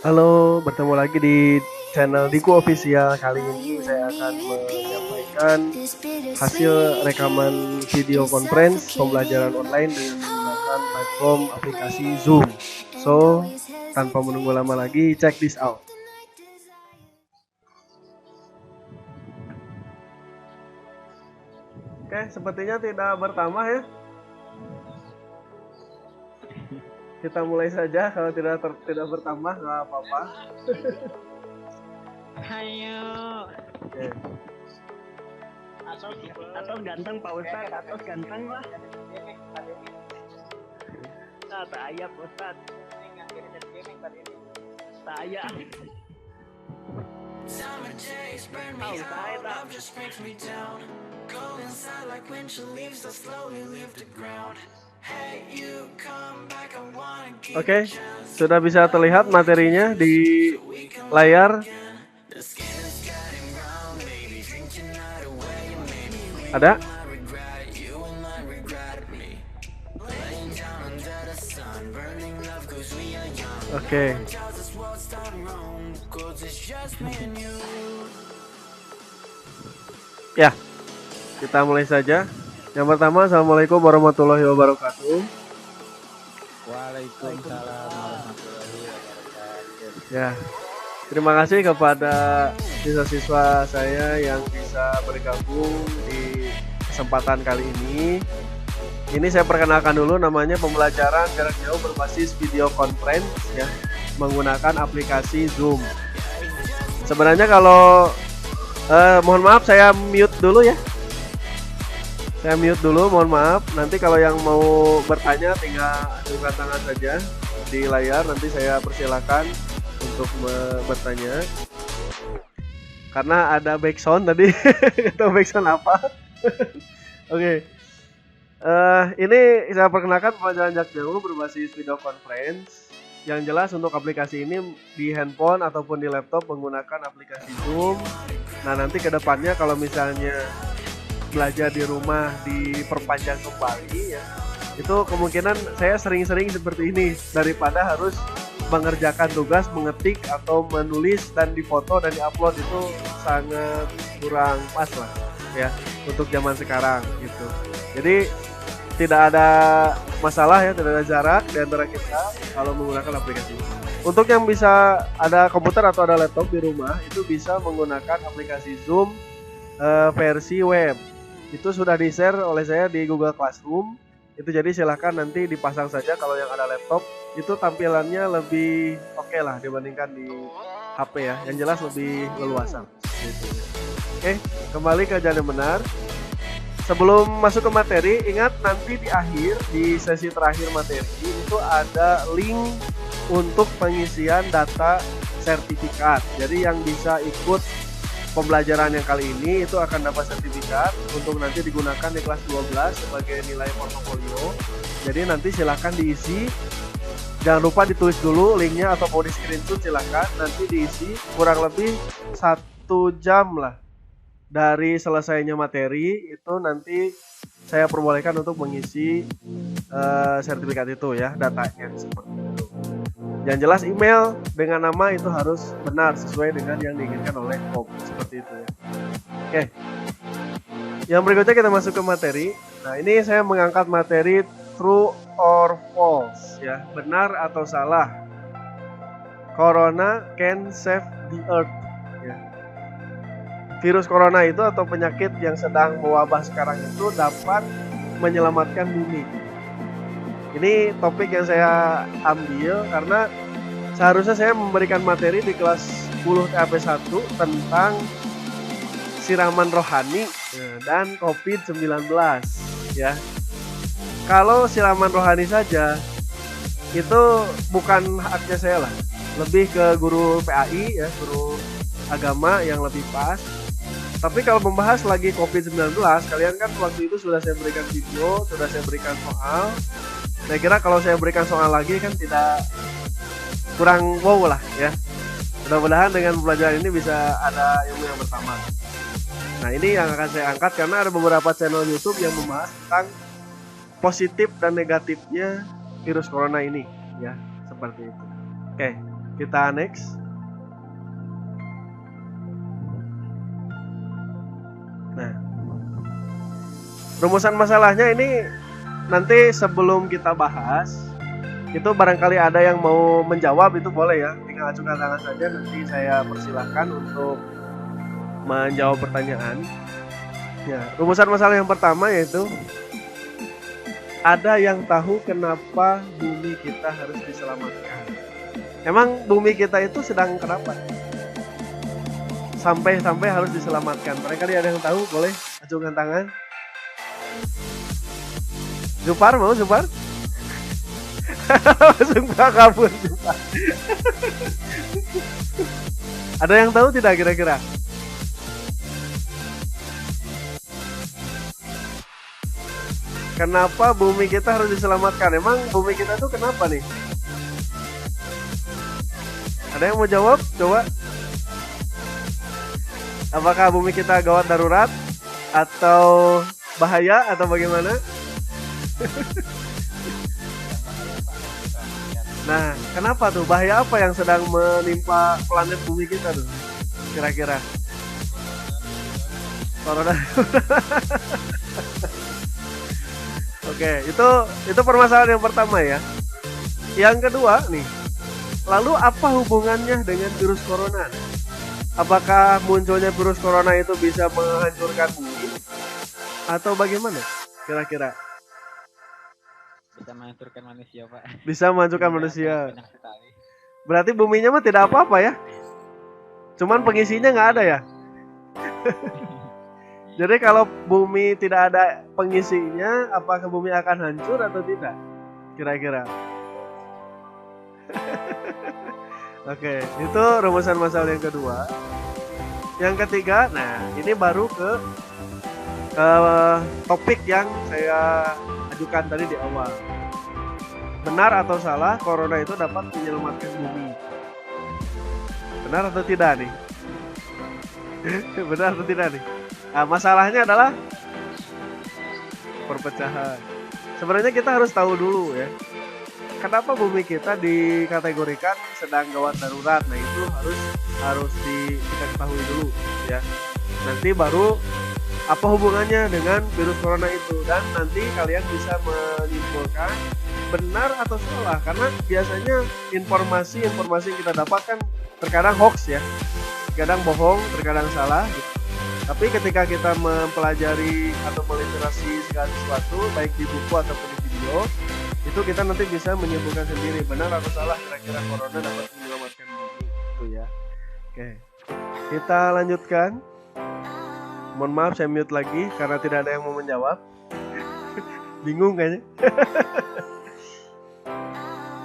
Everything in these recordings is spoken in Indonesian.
Halo, bertemu lagi di channel Diku Official. Kali ini saya akan menyampaikan hasil rekaman video conference pembelajaran online dengan menggunakan platform aplikasi Zoom. So, tanpa menunggu lama lagi, check this out. Oke, sepertinya tidak bertambah ya. Kita mulai saja, kalau tidak bertambah nggak apa-apa. Ayo. Oke. Atau ganteng Pak Ustad, atau ganteng lah. Tak ayah Pak Ustad. Tak ayah. Tahu saya tak. Oke, sudah bisa terlihat materinya di layar. Ada? Oke. Ya, kita mulai saja. Yang pertama, Assalamualaikum warahmatullahi wabarakatuh. Waalaikumsalam warahmatullahi wabarakatuh. Ya, terima kasih kepada siswa-siswa saya yang bisa bergabung di kesempatan kali ini. Ini saya perkenalkan dulu, namanya pembelajaran jarak jauh berbasis video conference ya, menggunakan aplikasi Zoom. Sebenarnya kalau mohon maaf saya mute dulu ya. Saya mute dulu, mohon maaf. Nanti kalau yang mau bertanya tinggal acungkan tangan saja di layar, nanti saya persilakan untuk bertanya. Karena ada backsound tadi, atau backsound apa? Oke. Ini saya perkenalkan pembelajaran jarak jauh berbasis video conference. Yang jelas untuk aplikasi ini di handphone ataupun di laptop menggunakan aplikasi Zoom. Nah, nanti ke depannya kalau misalnya belajar di rumah diperpanjang kembali ya, itu kemungkinan saya sering-sering seperti ini daripada harus mengerjakan tugas, mengetik atau menulis dan difoto dan diupload, itu sangat kurang pas lah ya untuk zaman sekarang gitu. Jadi tidak ada masalah ya, tidak ada jarak di antara kita kalau menggunakan aplikasi ini. Untuk yang bisa ada komputer atau ada laptop di rumah, itu bisa menggunakan aplikasi Zoom versi web. Itu sudah di-share oleh saya di Google Classroom. Itu jadi silahkan nanti dipasang saja kalau yang ada laptop. Itu tampilannya lebih oke lah dibandingkan di HP ya. Yang jelas lebih leluasa gitu. Oke, kembali ke jalan yang benar. Sebelum masuk ke materi, ingat nanti di akhir, di sesi terakhir materi itu ada link untuk pengisian data sertifikat. Jadi yang bisa ikut pembelajaran yang kali ini itu akan dapat sertifikat untuk nanti digunakan di kelas 12 sebagai nilai portofolio. Jadi nanti silahkan diisi. Jangan lupa ditulis dulu linknya atau mau di screenshot silahkan. Nanti diisi kurang lebih 1 jam lah dari selesainya materi, itu nanti saya perbolehkan untuk mengisi sertifikat itu ya, datanya seperti itu. Yang jelas email dengan nama itu harus benar sesuai dengan yang diinginkan oleh Kom, seperti itu ya. Oke. Yang berikutnya kita masuk ke materi. Nah, ini saya mengangkat materi true or false ya, benar atau salah. Corona can save the earth ya. Virus corona itu atau penyakit yang sedang mewabah sekarang itu dapat menyelamatkan bumi. Ini topik yang saya ambil karena seharusnya saya memberikan materi di kelas 10 TAP 1 tentang siraman rohani dan COVID-19 ya. Kalau siraman rohani saja itu bukan haknya saya lah. Lebih ke guru PAI ya, guru agama yang lebih pas. Tapi kalau membahas lagi COVID-19, kalian kan waktu itu sudah saya berikan video, sudah saya berikan soal. Saya kira kalau saya berikan soal lagi kan tidak kurang wow lah ya. Mudah-mudahan dengan pembelajaran ini bisa ada ilmu yang bersama. Nah, ini yang akan saya angkat karena ada beberapa channel YouTube yang membahas tentang positif dan negatifnya virus corona ini ya, seperti itu. Oke, Kita next. Nah, rumusan masalahnya ini nanti sebelum kita bahas, itu barangkali ada yang mau menjawab itu boleh ya, tinggal ajukan tangan saja, nanti saya persilahkan untuk menjawab pertanyaan. Ya, rumusan masalah yang pertama yaitu ada yang tahu kenapa bumi kita harus diselamatkan. Emang bumi kita itu sedang kenapa? Sampai harus diselamatkan. Barangkali ada yang tahu, boleh ajukan tangan. Zupar mau Zupar? Sumpah kabur Zupar. Ada yang tahu tidak kira-kira? Kenapa bumi kita harus diselamatkan? Emang bumi kita tuh kenapa nih? Ada yang mau jawab? Coba. Apakah bumi kita gawat darurat? Atau bahaya? Atau bagaimana? Nah, kenapa tuh? Bahaya apa yang sedang menimpa planet bumi kita tuh? Kira-kira? Corona. Oke, itu permasalahan yang pertama ya. Yang kedua nih, lalu apa hubungannya dengan virus corona? Apakah munculnya virus corona itu bisa menghancurkan bumi? Atau bagaimana? Kira-kira? Bisa menghancurkan manusia, Pak. Bisa menghancurkan manusia. Banyak sekali. Berarti buminya mah tidak apa-apa ya? Cuman pengisinya nggak ada ya? Jadi kalau bumi tidak ada pengisinya, apakah bumi akan hancur atau tidak? Kira-kira. Oke, itu rumusan masalah yang kedua. Yang ketiga, nah ini baru ke topik yang saya ajukan tadi di awal. Benar atau salah, corona itu dapat menyelamatkan bumi? Benar atau tidak nih? Benar atau tidak nih? Nah, masalahnya adalah perpecahan. Sebenarnya kita harus tahu dulu ya, kenapa bumi kita dikategorikan sedang gawat darurat. Nah itu harus kita ketahui dulu ya. Nanti baru apa hubungannya dengan virus corona itu, dan nanti kalian bisa menyimpulkan benar atau salah, karena biasanya informasi yang kita dapatkan terkadang hoax ya, terkadang bohong, terkadang salah gitu. Tapi ketika kita mempelajari atau meliterasi segala sesuatu, baik di buku ataupun di video, itu kita nanti bisa menyimpulkan sendiri benar atau salah kira-kira corona dapat menyelamatkan bumi itu ya. Oke, kita lanjutkan. Mohon maaf saya mute lagi karena tidak ada yang mau menjawab. Bingung kayaknya.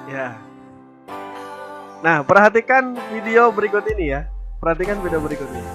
Ya. Nah, perhatikan video berikut ini ya. Perhatikan video berikut ini.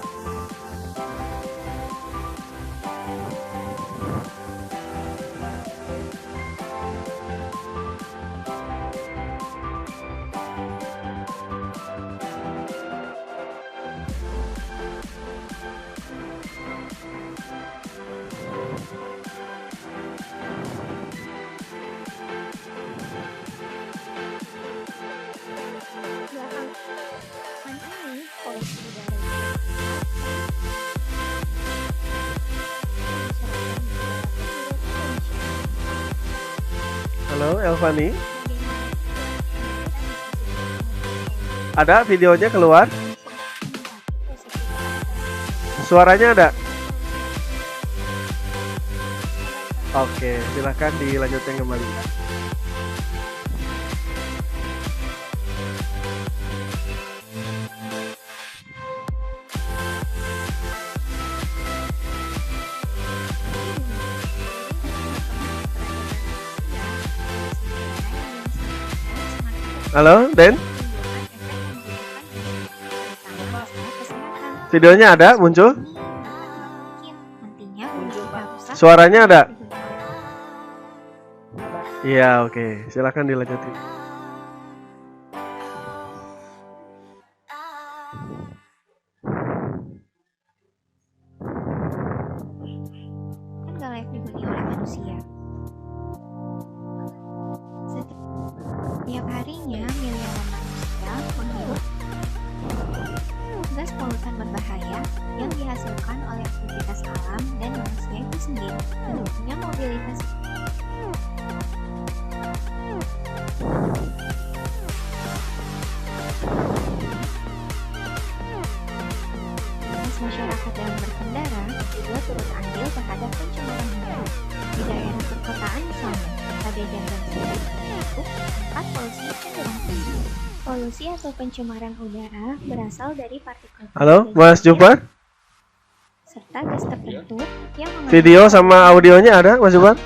Halo Elvani, ada videonya keluar? Suaranya ada? Oke, silahkan dilanjutkan kembali. Halo, Den? Videonya ada muncul? Suaranya ada? Iya, oke. Silakan dilanjutin. Kan gak layak dihuni oleh manusia. Setiap harinya miliaran manusia menghirup disebabkan oleh aktivitas alam dan manusia itu sendiri. Menurutnya mobilitas masyarakat dalam berkendara juga turut andil terhadap pencemaran udara. Di daerah perkotaan misalnya, pada jam-jam sibuk itu tempat polusi cenderung tinggi. Polusi atau pencemaran udara berasal dari partikel Halo, Mas Jupan? serta gas tertentu yang mengandung Video sama audionya ada, Mas Jupan?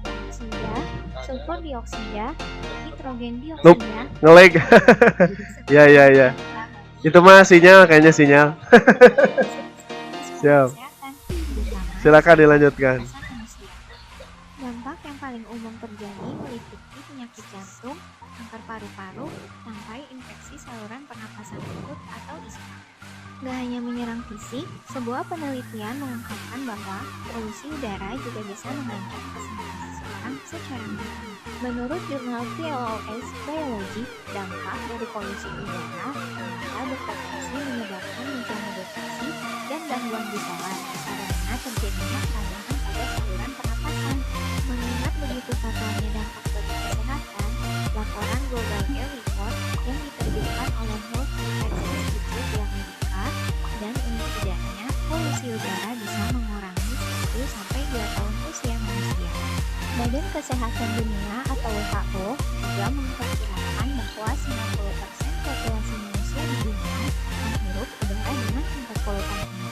dioksida, sulfur dioksida, nitrogen Nope. dioksida, Nge-lag. Ya. Itu mah sinyal, kayaknya sinyal. Siap. Silakan dilanjutkan. Dampak yang paling umum terjadi meliputi penyakit jantung, kanker paru-paru, sampai infeksi saluran pernapasan akut atau ISPA. Gak hanya menyerang fisik, sebuah penelitian mengungkapkan bahwa polusi udara juga bisa mengancam kesehatan seseorang secara mental. Menurut jurnal PLOS Biology, dampak dari polusi udara bisa berpotensi menyebabkan bencana depresi dan gangguan bipolar karena terjadinya peradangan pada saluran pernapasan. Mengingat begitu fatalnya dampak bagi kesehatan, laporan Global Air Report yang diterbitkan oleh World Health Institute di Amerika dan setidaknya polusi udara bisa mengurangi 1-2 tahun usia manusia. Badan Kesehatan Dunia atau WHO juga memperkirakan bahwa 90% populasi manusia di dunia menghirup udara dengan tingkat polutan tinggi.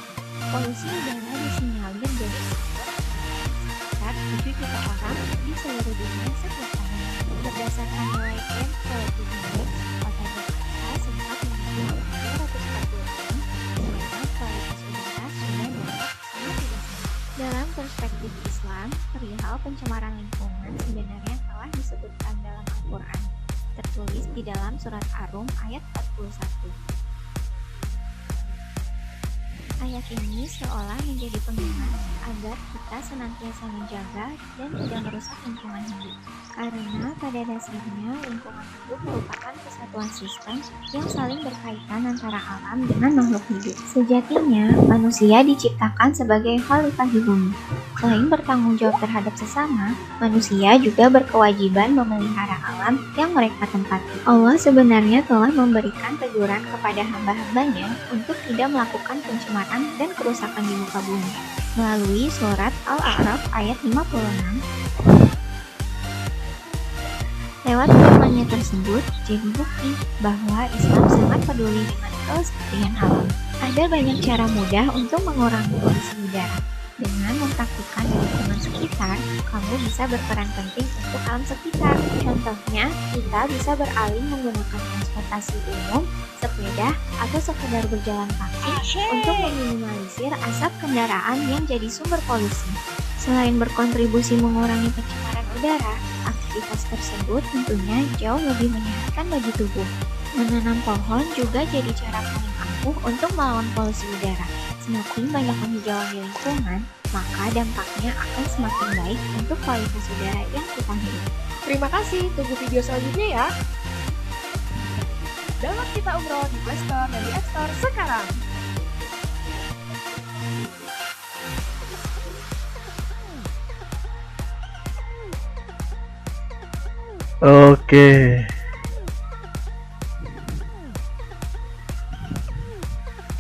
Polusi udara disinyalir dari sekitar 7 juta orang di seluruh dunia setiap tahun. Berdasarkan nilai Air Quality Index, kota Jakarta sempat memiliki 246, sedangkan kualitas udara sudah dapat sangat tidak sehat. Dalam perspektif Islam, perihal pencemaran lingkungan sebenarnya telah disebutkan dalam Al-Quran, tertulis di dalam surat Ar-Rum ayat 41. Ayat ini seolah menjadi pengingat agar kita senantiasa menjaga dan tidak merusak lingkungan hidup. Karena pada dasarnya lingkungan hidup merupakan kesatuan sistem yang saling berkaitan antara alam dengan makhluk hidup. Sejatinya, manusia diciptakan sebagai khalifah di bumi. Selain bertanggung jawab terhadap sesama, manusia juga berkewajiban memelihara alam yang mereka tempati. Allah sebenarnya telah memberikan teguran kepada hamba-hambanya untuk tidak melakukan pencemaran dan kerusakan di muka bumi melalui surat Al-A'raf ayat 56. Lewat firman-Nya tersebut jadi bukti bahwa Islam sangat peduli dengan kelestarian alam. Ada banyak cara mudah untuk mengurangi polusi udara. Dengan mempraktikkan di lingkungan sekitar, kamu bisa berperan penting untuk alam sekitar. Contohnya, kita bisa beralih menggunakan transportasi umum, sepeda, atau sekedar berjalan kaki untuk meminimalisir asap kendaraan yang jadi sumber polusi. Selain berkontribusi mengurangi pencemaran udara, aktivitas tersebut tentunya jauh lebih menyehatkan bagi tubuh. Menanam pohon juga jadi cara paling ampuh untuk melawan polusi udara. Semakin banyak penghijauan di lingkungan, maka dampaknya akan semakin baik untuk kualitas udara yang kita hirup. Terima kasih, tunggu video selanjutnya ya. Download Kita Umroh di Play Store dan di App Store sekarang. Oke.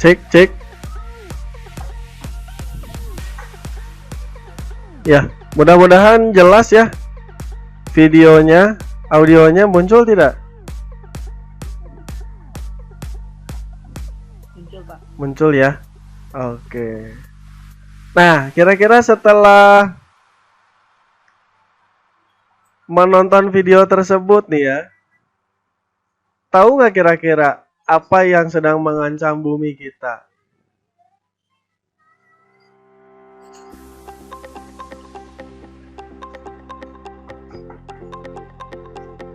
Cek. Ya, mudah-mudahan jelas ya. Videonya, audionya muncul tidak? Muncul, Pak. Muncul ya. Oke. Nah, kira-kira setelah menonton video tersebut nih ya, tahu nggak kira-kira apa yang sedang mengancam bumi kita?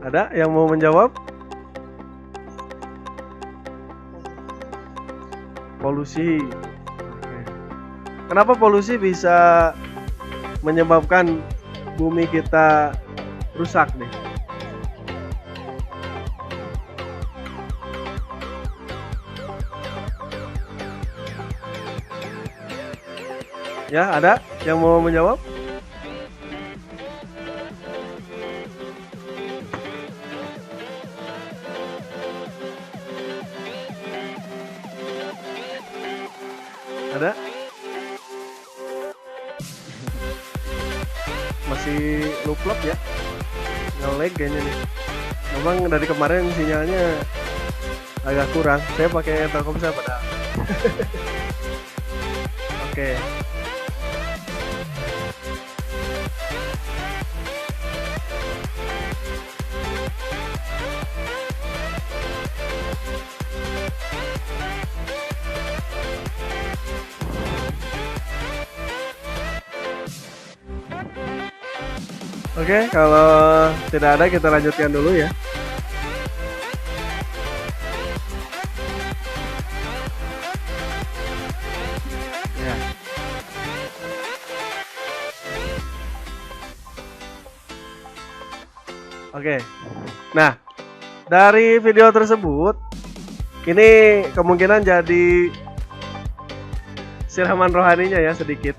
Ada yang mau menjawab? Polusi. Oke. Kenapa polusi bisa menyebabkan bumi kita rusak nih? Ya, ada yang mau menjawab? Ada? Masih luplop ya? Nge-lag kayaknya nih. Memang dari kemarin sinyalnya agak kurang. Saya pakai Telkomsel padahal. Oke. Oke, kalau tidak ada kita lanjutkan dulu ya. Ya. Oke. Nah, dari video tersebut ini kemungkinan jadi siraman rohaninya ya sedikit.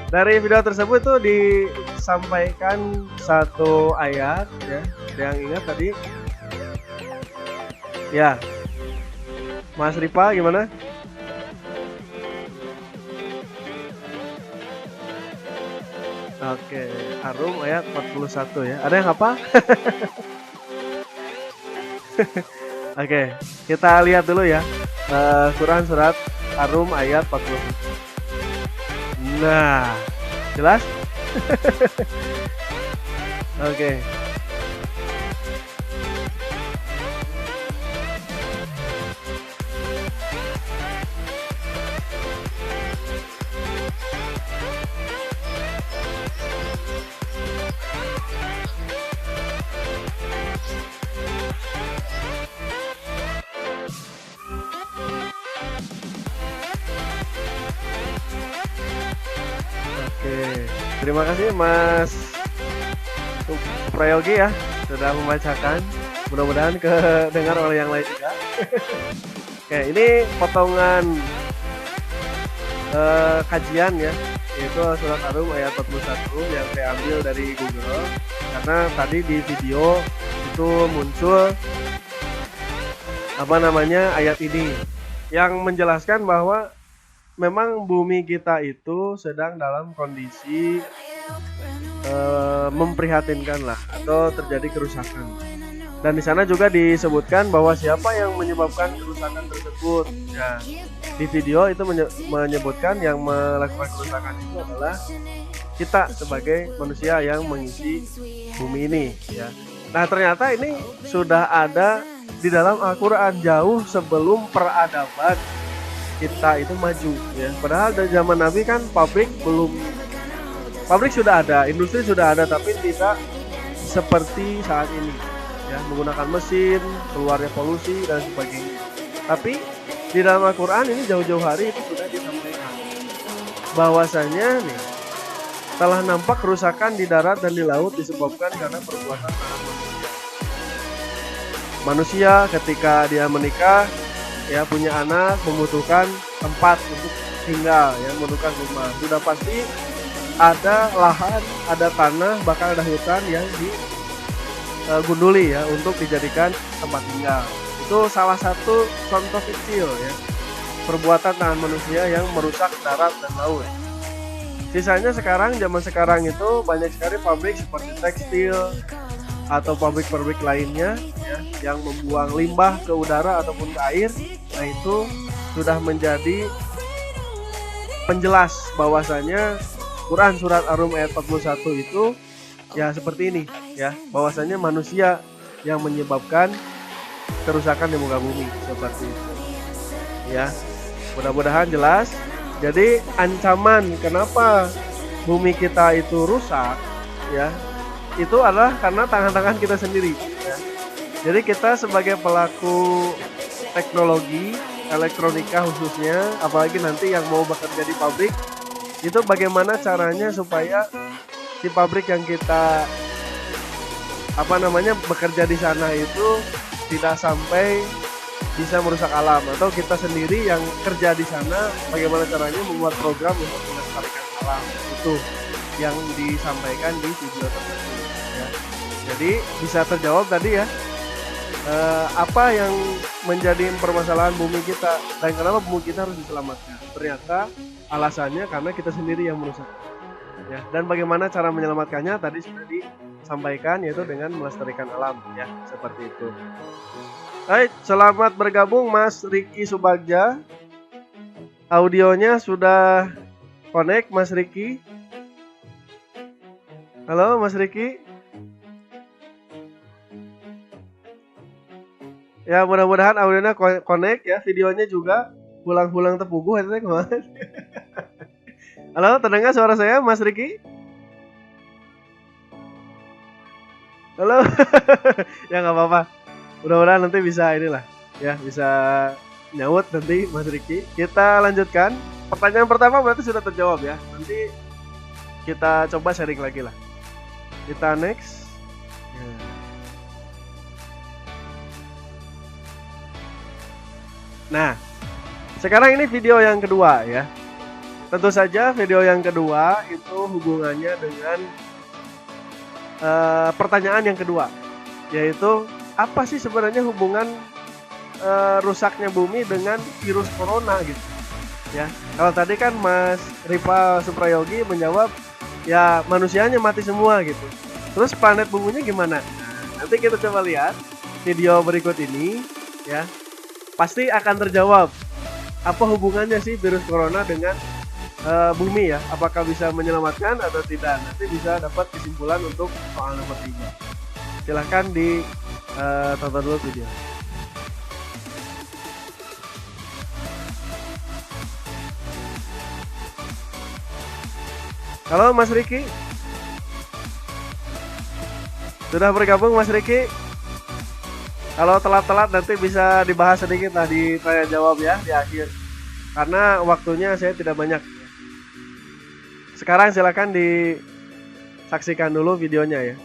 Dari video tersebut tuh disampaikan satu ayat ya, yang ingat tadi. Ya. Mas Ripa gimana? Oke, Arum ayat 41 ya. Ada yang apa? Oke, kita lihat dulu ya. Quran surat Arum ayat 41. Nah, jelas? Oke. Oke, terima kasih Mas Prayogi ya sudah membacakan. Mudah-mudahan kedengar oleh yang lain juga. Oke, ini potongan kajian ya, yaitu surat Arum ayat 41 yang saya ambil dari Google. Karena tadi di video itu muncul ayat ini yang menjelaskan bahwa memang bumi kita itu sedang dalam kondisi memprihatinkan lah, atau terjadi kerusakan. Dan di sana juga disebutkan bahwa siapa yang menyebabkan kerusakan tersebut. Ya, di video itu menyebutkan yang melakukan kerusakan itu adalah kita sebagai manusia yang mengisi bumi ini. Ya. Nah, ternyata ini sudah ada di dalam Al-Quran jauh sebelum peradaban kita itu maju ya. Padahal dari zaman Nabi kan pabrik sudah ada, industri sudah ada, tapi tidak seperti saat ini ya, menggunakan mesin, keluarnya polusi dan sebagainya. Tapi di dalam Al-Quran ini jauh-jauh hari itu sudah disampaikan bahwasanya nih telah nampak kerusakan di darat dan di laut disebabkan karena perbuatan tangan manusia. Manusia ketika dia menikah ya, punya anak, membutuhkan tempat untuk tinggal ya, membutuhkan rumah. Sudah pasti ada lahan, ada tanah, bahkan ada hutan yang digunduli ya untuk dijadikan tempat tinggal. Itu salah satu contoh kecil ya, perbuatan tangan manusia yang merusak darat dan laut. Sisanya zaman sekarang itu banyak sekali pabrik seperti tekstil atau pabrik-pabrik lainnya ya, yang membuang limbah ke udara ataupun ke air. Nah, itu sudah menjadi penjelas bahwasanya Quran surat Ar-Rum ayat 41 itu ya seperti ini ya, bahwasanya manusia yang menyebabkan kerusakan di muka bumi seperti itu. Ya, mudah-mudahan jelas. Jadi ancaman kenapa bumi kita itu rusak ya, itu adalah karena tangan-tangan kita sendiri ya. Jadi kita sebagai pelaku teknologi, elektronika khususnya, apalagi nanti yang mau bekerja di pabrik, itu bagaimana caranya supaya di pabrik yang kita bekerja di sana itu tidak sampai bisa merusak alam, atau kita sendiri yang kerja di sana bagaimana caranya membuat program untuk melestarikan alam. Itu yang disampaikan di video tersebut ya. Jadi bisa terjawab tadi ya, apa yang menjadi permasalahan bumi kita dan kenapa bumi kita harus diselamatkan. Ternyata alasannya karena kita sendiri yang merusak ya. Dan bagaimana cara menyelamatkannya tadi sudah disampaikan, yaitu dengan melestarikan alam ya, seperti itu. Baik, selamat bergabung Mas Riki Subagja. Audionya sudah connect Mas Riki. Halo Mas Riki. Ya, mudah-mudahan audionya connect ya, videonya juga pulang-pulang tepuguh itu kemarin. Halo, terdengar suara saya Mas Riki? Halo. Ya nggak apa-apa. Mudah-mudahan nanti bisa inilah ya, bisa nyaut nanti Mas Riki. Kita lanjutkan. Pertanyaan pertama berarti sudah terjawab ya. Nanti kita coba sharing lagi lah. Kita next. Ya. Nah, sekarang ini video yang kedua ya. Tentu saja video yang kedua itu hubungannya dengan pertanyaan yang kedua, yaitu apa sih sebenarnya hubungan rusaknya bumi dengan virus corona gitu ya. Kalau tadi kan Mas Rival Suprayogi menjawab ya manusianya mati semua gitu, terus planet buminya gimana? Nah, nanti kita coba lihat video berikut ini ya, pasti akan terjawab apa hubungannya sih virus corona dengan bumi ya, apakah bisa menyelamatkan atau tidak. Nanti bisa dapat kesimpulan untuk soal nomor 3. Silahkan tonton dulu video. Halo Mas Riki. Sudah bergabung Mas Riki? Kalau telat-telat nanti bisa dibahas sedikit lah di tanya jawab ya di akhir. Karena waktunya saya tidak banyak. Sekarang silakan disaksikan dulu videonya ya.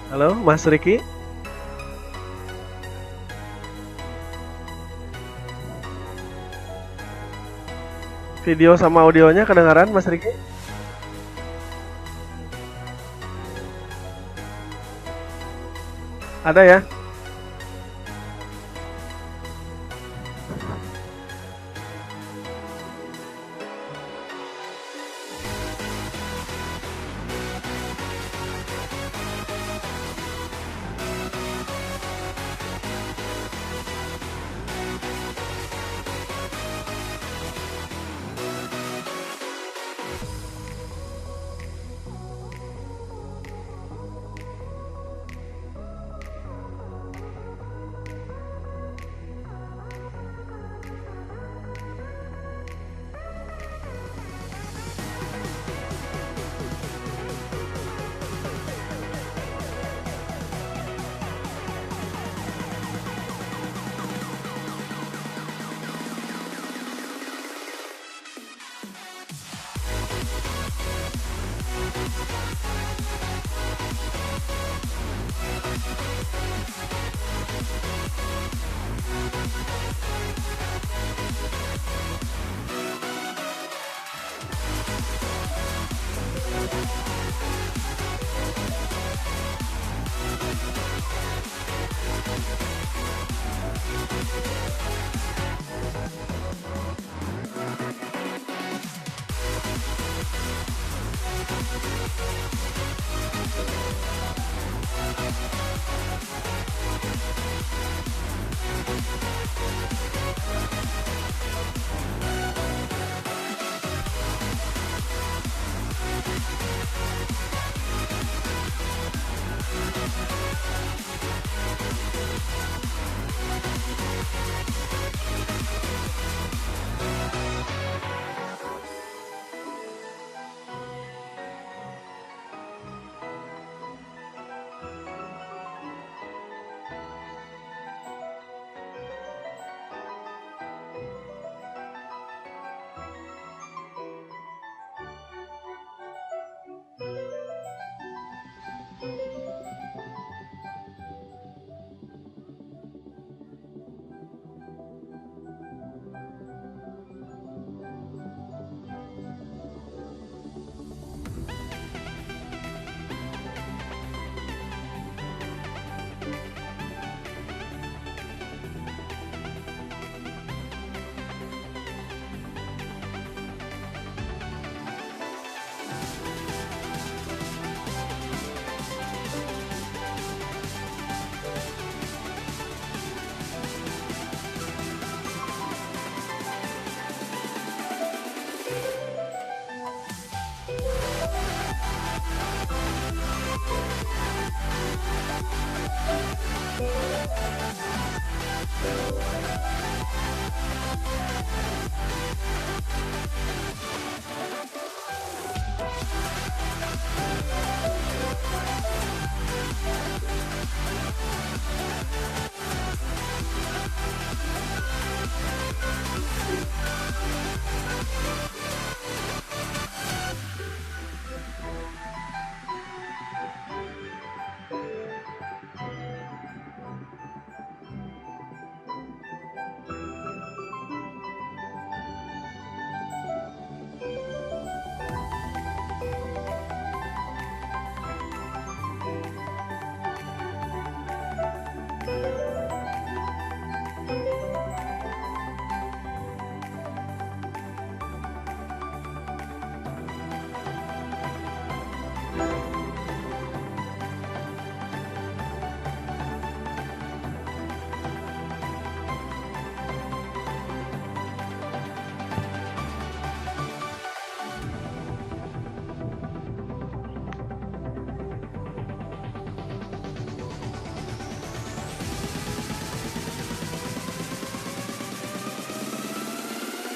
Halo, Mas Riki? Video sama audionya kedengaran, Mas Riki? Ada ya?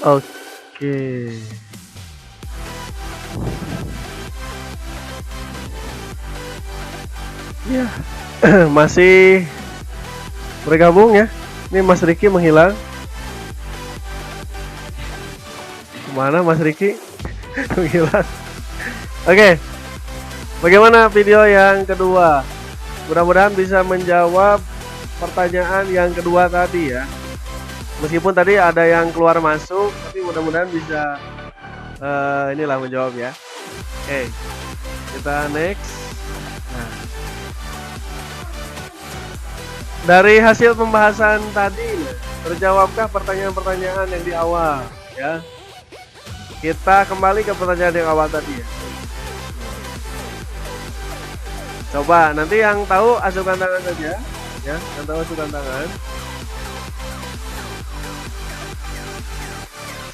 Oke. Ya, masih bergabung ya. Ini Mas Riki menghilang. Kemana Mas Riki? Menghilang. Oke. Bagaimana video yang kedua? Mudah-mudahan bisa menjawab pertanyaan yang kedua tadi ya. Meskipun tadi ada yang keluar masuk, tapi mudah-mudahan bisa inilah menjawab ya. Oke, kita next. Nah, dari hasil pembahasan tadi, terjawabkah pertanyaan-pertanyaan yang di awal ya? Kita kembali ke pertanyaan yang awal tadi ya. Coba nanti yang tahu ajukan tangan saja ya, yang tahu ajukan tangan.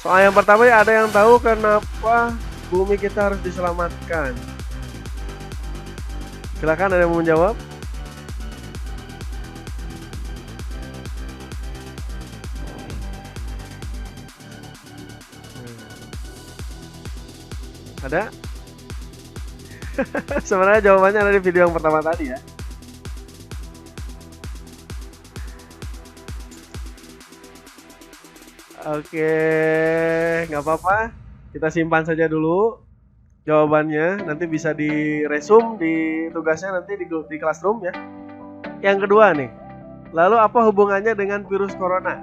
Soal yang pertama ya, ada yang tahu kenapa bumi kita harus diselamatkan? Silakan, ada yang mau menjawab? Ada? Sebenarnya jawabannya ada di video yang pertama tadi ya. Oke, nggak apa-apa. Kita simpan saja dulu jawabannya. Nanti bisa di resume di tugasnya nanti di classroom ya. Yang kedua nih, lalu apa hubungannya dengan virus corona?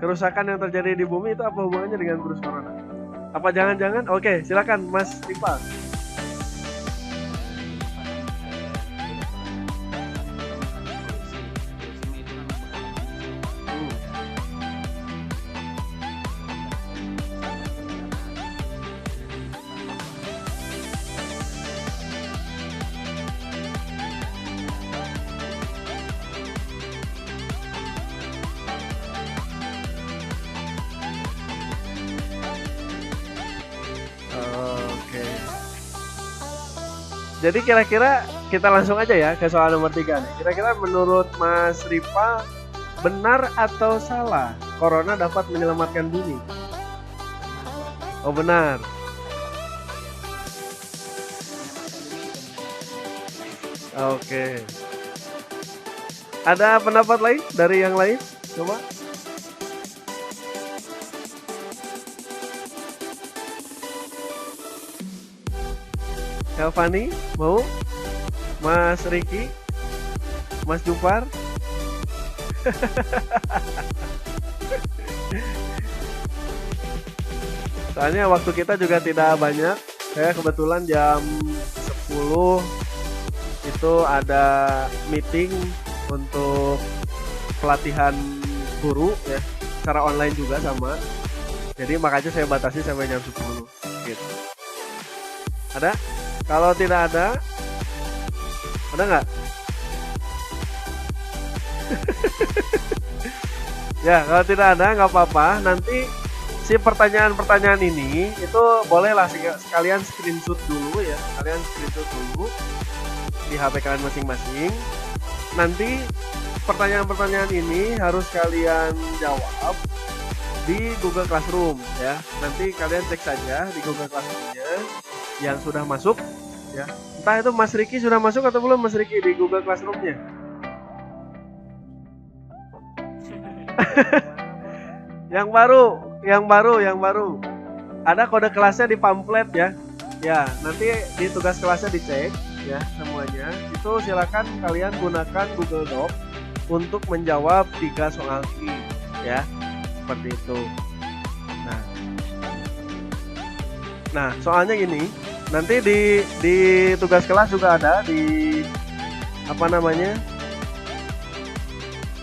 Kerusakan yang terjadi di bumi itu apa hubungannya dengan virus corona? Apa jangan-jangan? Oke, silakan Mas Iqbal. Jadi kira-kira kita langsung aja ya ke soal nomor 3 nih. Kira-kira menurut Mas Rifa, benar atau salah corona dapat menyelamatkan bumi? Oh, benar. Oke. Ada pendapat lain dari yang lain? Coba. Elvani, mau? Mas Riki? Mas Jupar? Soalnya waktu kita juga tidak banyak. Saya kebetulan jam 10 itu ada meeting untuk pelatihan guru ya, secara online juga sama. Jadi makanya saya batasi sampai jam 10 gitu. Ada? Kalau tidak ada nggak? Ya, kalau tidak ada nggak apa-apa. Nanti si pertanyaan-pertanyaan ini itu bolehlah sekalian screenshot dulu ya. Kalian screenshot dulu di HP kalian masing-masing. Nanti pertanyaan-pertanyaan ini harus kalian jawab di Google Classroom ya. Nanti kalian cek saja di Google Classroom-nya yang sudah masuk ya. Entah itu Mas Riki sudah masuk atau belum Mas Riki di Google Classroom-nya. yang baru. Ada kode kelasnya di pamflet ya. Ya, nanti di tugas kelasnya dicek ya semuanya. Itu silakan kalian gunakan Google Doc untuk menjawab 3 soal ini ya. Seperti itu. Nah, soalnya gini, nanti di tugas kelas juga ada di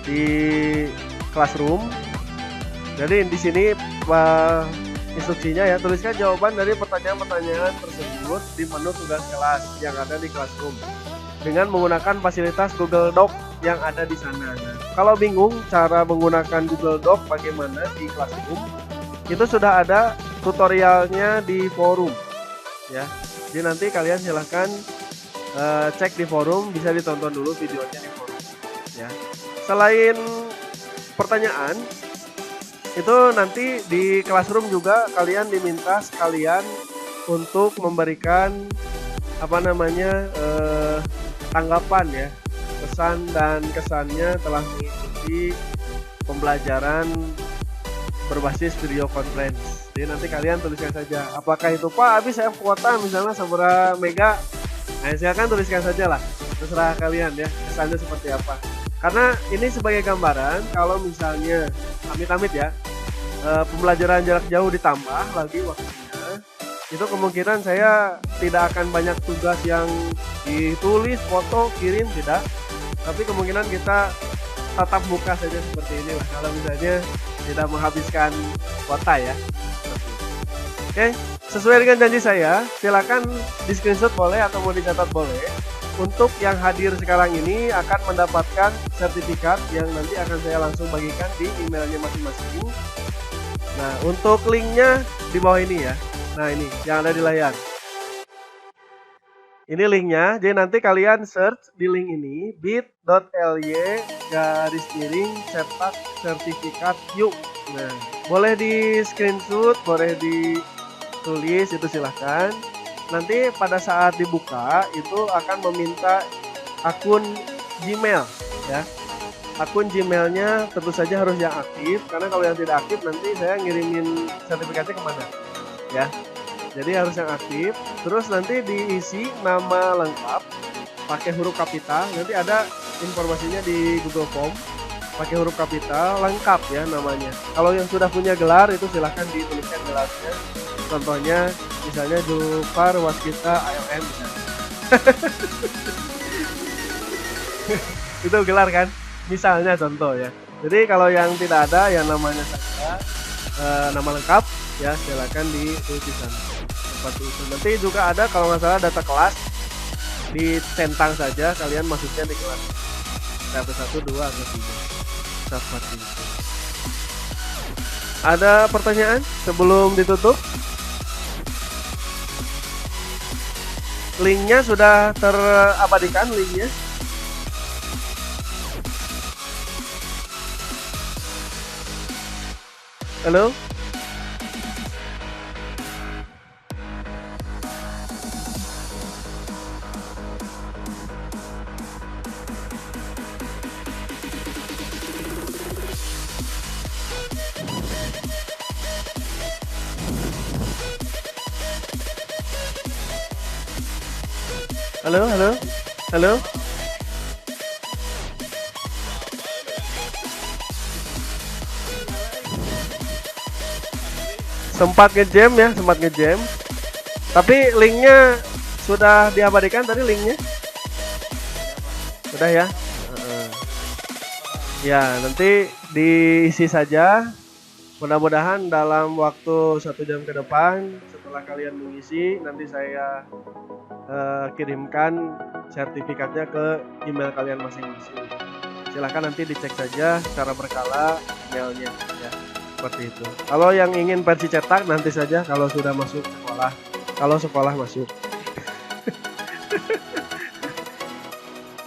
di classroom. Jadi di sini instruksinya ya, tuliskan jawaban dari pertanyaan-pertanyaan tersebut di menu tugas kelas yang ada di classroom dengan menggunakan fasilitas Google Doc yang ada di sana. Nah, kalau bingung cara menggunakan Google Doc bagaimana di classroom, itu sudah ada tutorialnya di forum ya. Jadi nanti kalian silahkan cek di forum, bisa ditonton dulu videonya di forum ya. Selain pertanyaan itu, nanti di classroom juga kalian diminta sekalian untuk memberikan tanggapan ya, pesan dan kesannya telah mengikuti pembelajaran berbasis video conference. Jadi nanti kalian tuliskan saja, apakah itu Pak habis saya kuota misalnya 1 mega. Nah, silakan tuliskan saja lah terserah kalian ya kesannya seperti apa. Karena ini sebagai gambaran kalau misalnya amit-amit ya pembelajaran jarak jauh ditambah lagi waktunya, itu kemungkinan saya tidak akan banyak tugas yang ditulis, foto, kirim, tidak. Tapi kemungkinan kita tatap muka saja seperti ini lah kalau misalnya tidak menghabiskan kuota ya. Oke, sesuai dengan janji saya, silakan di screenshot boleh atau mau dicatat boleh. Untuk yang hadir sekarang ini akan mendapatkan sertifikat yang nanti akan saya langsung bagikan di emailnya masing-masing. Nah, untuk linknya di bawah ini ya. Nah, ini yang ada di layar. Ini linknya, jadi nanti kalian search di link ini bit.ly/cetak sertifikat yuk. Nah, boleh di screenshot, boleh ditulis, itu silahkan. Nanti pada saat dibuka itu akan meminta akun Gmail ya. Akun Gmailnya tentu saja harus yang aktif, karena kalau yang tidak aktif nanti saya ngirimin sertifikatnya kemana ya. Jadi harus yang aktif. Terus nanti diisi nama lengkap pakai huruf kapital. Nanti ada informasinya di Google Form pakai huruf kapital lengkap ya namanya. Kalau yang sudah punya gelar itu silahkan dituliskan gelarnya. Contohnya misalnya Julfar Waskita ALM misalnya. Itu gelar kan? Misalnya contoh ya. Jadi kalau yang tidak ada yang namanya saja nama lengkap ya silakan ditulis di sana. Seperti itu. Nanti juga ada kalau nggak salah data kelas dicentang saja kalian masuknya di kelas. Tab 1, 2 atau 3. Seperti itu. Ada pertanyaan sebelum ditutup? Linknya sudah terabadikan linknya. Halo? Halo, halo, halo. Sempat ngejam ya, sempat ngejam. Tapi linknya sudah diabadikan tadi linknya. Sudah ya. Ya, nanti diisi saja. Mudah-mudahan dalam waktu 1 jam ke depan setelah kalian mengisi nanti saya kirimkan sertifikatnya ke email kalian masing-masing. Silahkan nanti dicek saja secara berkala emailnya ya, seperti itu. Kalau yang ingin versi cetak nanti saja kalau sudah masuk sekolah, kalau sekolah masuk.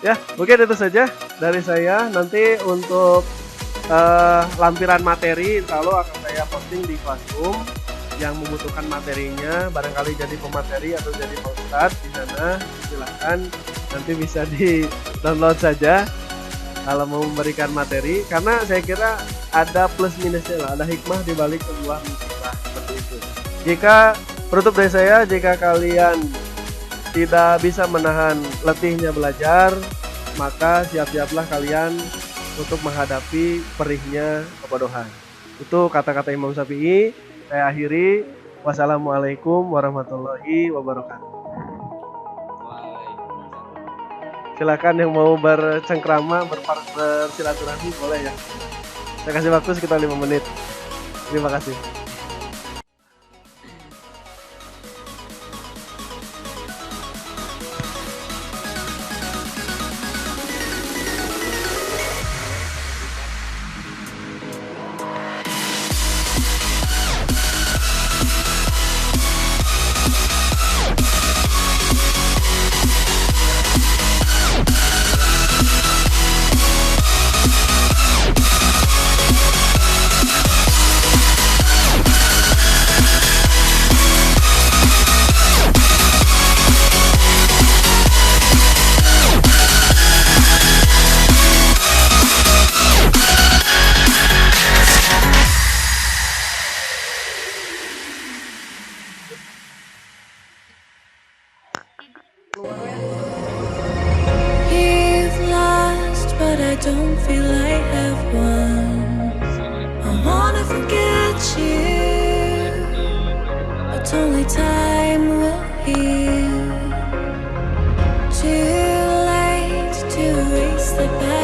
Ya, mungkin itu saja dari saya. Nanti untuk lampiran materi insya Allah akan saya posting di Classroom. Yang membutuhkan materinya barangkali jadi pemateri atau jadi Pak Ustadz di sana, silahkan nanti bisa di download saja kalau mau memberikan materi, karena saya kira ada plus minusnya lah, ada hikmah di balik sebuah musibah seperti itu. Jika penutup dari saya, jika kalian tidak bisa menahan letihnya belajar, maka siap-siaplah kalian untuk menghadapi perihnya kebodohan. Itu kata-kata Imam Syafi'i. Saya akhiri. Wassalamualaikum warahmatullahi wabarakatuh. Silakan yang mau bercengkrama, bersilaturahmi boleh ya. Saya kasih waktu sekitar 5 menit. Terima kasih. don't feel I have one. I wanna forget you, but only time will heal. Too late to erase the past.